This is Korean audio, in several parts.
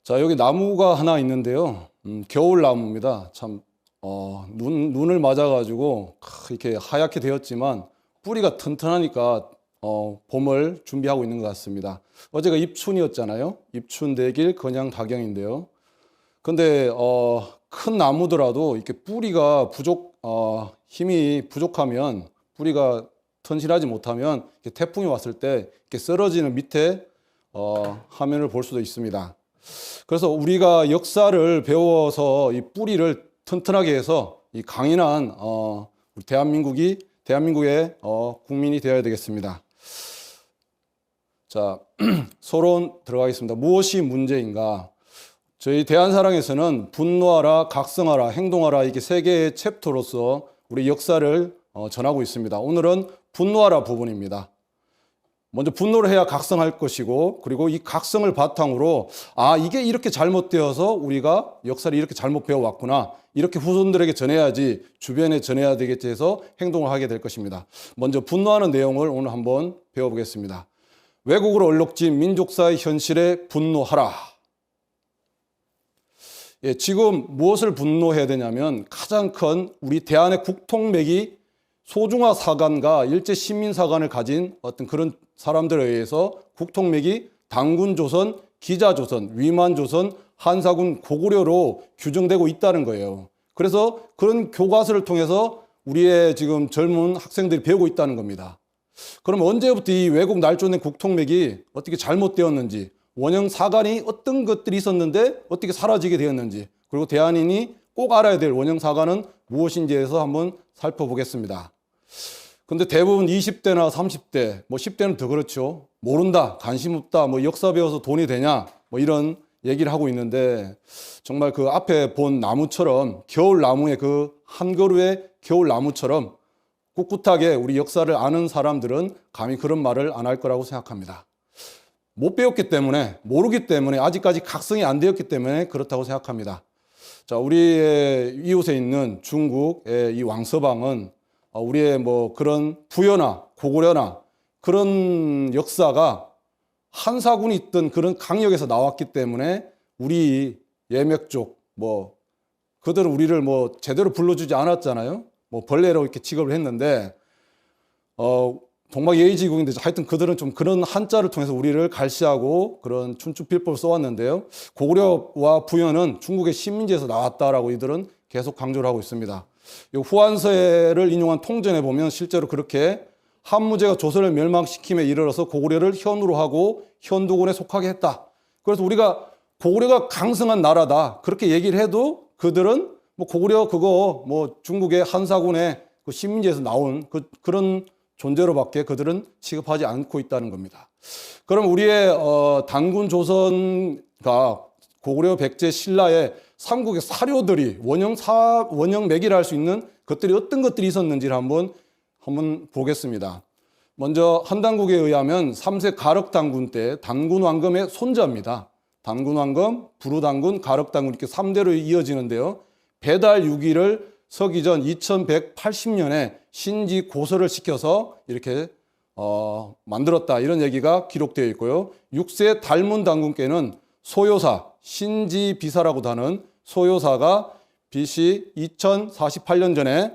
자, 여기 나무가 하나 있는데요. 겨울나무입니다. 참, 눈을 맞아가지고 이렇게 하얗게 되었지만 뿌리가 튼튼하니까 봄을 준비하고 있는 것 같습니다. 어제가 입춘이었잖아요. 입춘대길 건양다경인데요. 근데 큰 나무더라도 이렇게 뿌리가 힘이 부족하면, 뿌리가 튼실하지 못하면 이렇게 태풍이 왔을 때 이렇게 쓰러지는 밑에 화면을 볼 수도 있습니다. 그래서 우리가 역사를 배워서 이 뿌리를 튼튼하게 해서 이 강인한 우리 대한민국의 국민이 되어야 되겠습니다. 자, 서론 들어가겠습니다. 무엇이 문제인가? 저희 대한사랑에서는 분노하라, 각성하라, 행동하라, 이게 세 개의 챕터로서 우리 역사를 전하고 있습니다. 오늘은 분노하라 부분입니다. 먼저 분노를 해야 각성할 것이고, 그리고 이 각성을 바탕으로 이게 이렇게 잘못되어서 우리가 역사를 이렇게 잘못 배워왔구나, 이렇게 후손들에게 전해야지, 주변에 전해야 되겠지 해서 행동을 하게 될 것입니다. 먼저 분노하는 내용을 오늘 한번 배워보겠습니다. 왜곡으로 얼룩진 민족사의 현실에 분노하라. 지금 무엇을 분노해야 되냐면, 가장 큰 우리 대한의 국통맥이 소중화 사관과 일제 시민 사관을 가진 어떤 그런 사람들에 의해서 국통맥이 당군조선, 기자조선, 위만조선, 한사군, 고구려로 규정되고 있다는 거예요. 그래서 그런 교과서를 통해서 우리의 지금 젊은 학생들이 배우고 있다는 겁니다. 그럼 언제부터 이 왜곡 날조된 국통맥이 어떻게 잘못되었는지, 원형 사관이 어떤 것들이 있었는데 어떻게 사라지게 되었는지, 그리고 대한인이 꼭 알아야 될 원형 사관은 무엇인지 해서 한번 살펴보겠습니다. 근데 대부분 20대나 30대, 10대는 더 그렇죠. 모른다, 관심 없다, 역사 배워서 돈이 되냐, 이런 얘기를 하고 있는데, 정말 그 앞에 본 나무처럼, 겨울나무의 그 한 그루의 겨울나무처럼 꿋꿋하게 우리 역사를 아는 사람들은 감히 그런 말을 안 할 거라고 생각합니다. 못 배웠기 때문에, 모르기 때문에, 아직까지 각성이 안 되었기 때문에 그렇다고 생각합니다. 자, 우리의 이웃에 있는 중국의 이 왕서방은 우리의 그런 부여나 고구려나 그런 역사가 한사군이 있던 그런 강력에서 나왔기 때문에 우리 예맥족, 그들은 우리를 제대로 불러주지 않았잖아요. 벌레로 이렇게 취급을 했는데, 동막예의지국인데 하여튼 그들은 좀 그런 한자를 통해서 우리를 갈시하고 그런 춘추필법을 써왔는데요. 고구려와 부여는 중국의 식민지에서 나왔다라고 이들은 계속 강조를 하고 있습니다. 이 후한서를 인용한 통전에 보면 실제로 그렇게 한무제가 조선을 멸망시킴에 이르러서 고구려를 현우로 하고 현두군에 속하게 했다. 그래서 우리가 고구려가 강성한 나라다, 그렇게 얘기를 해도 그들은 고구려 그거 중국의 한사군의 그 식민지에서 나온 그런 존재로밖에 그들은 취급하지 않고 있다는 겁니다. 그럼 우리의 단군 조선과 고구려 백제 신라의 삼국의 사료들이 원형맥이라 할 수 있는 것들이 어떤 것들이 있었는지를 한번 보겠습니다. 먼저 한당국에 의하면 3세 가륵당군 때 단군 왕검의 손자입니다. 단군 왕검, 부루당군, 가륵당군 이렇게 3대로 이어지는데요. 배달 6일을 서기전 2180년에 신지 고서를 시켜서 이렇게 만들었다, 이런 얘기가 기록되어 있고요. 6세 달문당군께는 소요사, 신지비사라고도 하는 소요사가 BC 2048년 전에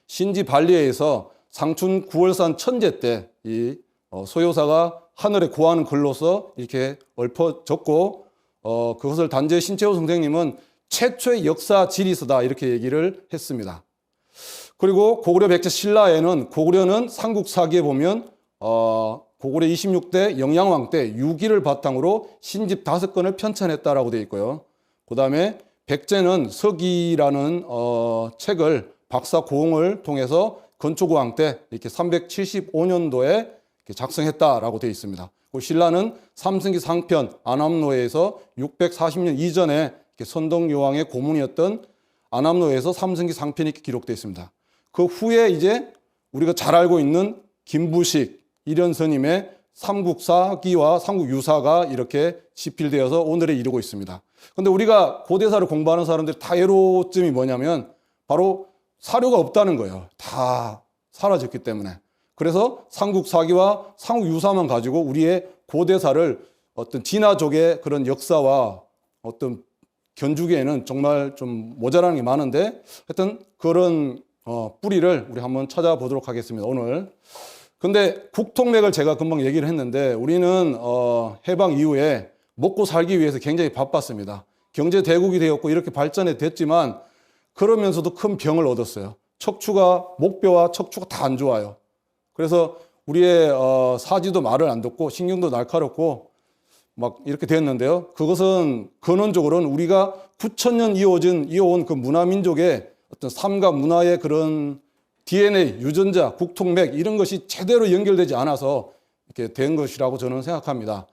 신지발리에서 상춘 9월산 천제 때 이 소요사가 하늘에 고하는 글로서 이렇게 얽혀졌고, 그것을 단재 신채호 선생님은 최초의 역사 지리서다, 이렇게 얘기를 했습니다. 그리고 고구려 백제 신라에는, 고구려는 삼국사기에 보면 고구려 26대 영양왕 때 6일을 바탕으로 신집 5건을 편찬했다라고 되어 있고요. 그 다음에 백제는 서기라는 책을 박사 고흥을 통해서 건초고왕 때 이렇게 375년도에 작성했다라고 되어 있습니다. 그리고 신라는 삼승기 상편 안암로에서 640년 이전에 선덕여왕의 고문이었던 안암로에서 삼승기 상편이 기록되어 있습니다. 그 후에 이제 우리가 잘 알고 있는 김부식, 이련스님의 삼국사기와 삼국유사가 이렇게 집필되어서 오늘에 이르고 있습니다. 그런데 우리가 고대사를 공부하는 사람들이 다 애로점이 뭐냐면 바로 사료가 없다는 거예요. 다 사라졌기 때문에. 그래서 삼국사기와 삼국유사만 가지고 우리의 고대사를 어떤 진화족의 그런 역사와 어떤 견주기에는 정말 좀 모자라는 게 많은데 하여튼 그런 뿌리를 우리 한번 찾아보도록 하겠습니다. 오늘. 근데 국통맥을 제가 금방 얘기를 했는데 우리는 해방 이후에 먹고 살기 위해서 굉장히 바빴습니다. 경제 대국이 되었고 이렇게 발전이 됐지만 그러면서도 큰 병을 얻었어요. 척추가 목뼈와 척추가 다 안 좋아요. 그래서 우리의 사지도 말을 안 듣고 신경도 날카롭고 막 이렇게 됐는데요. 그것은 근원적으로는 우리가 9,000년 이어온 그 문화민족의 어떤 삶과 문화의 그런 DNA, 유전자, 국통맥 이런 것이 제대로 연결되지 않아서 이렇게 된 것이라고 저는 생각합니다.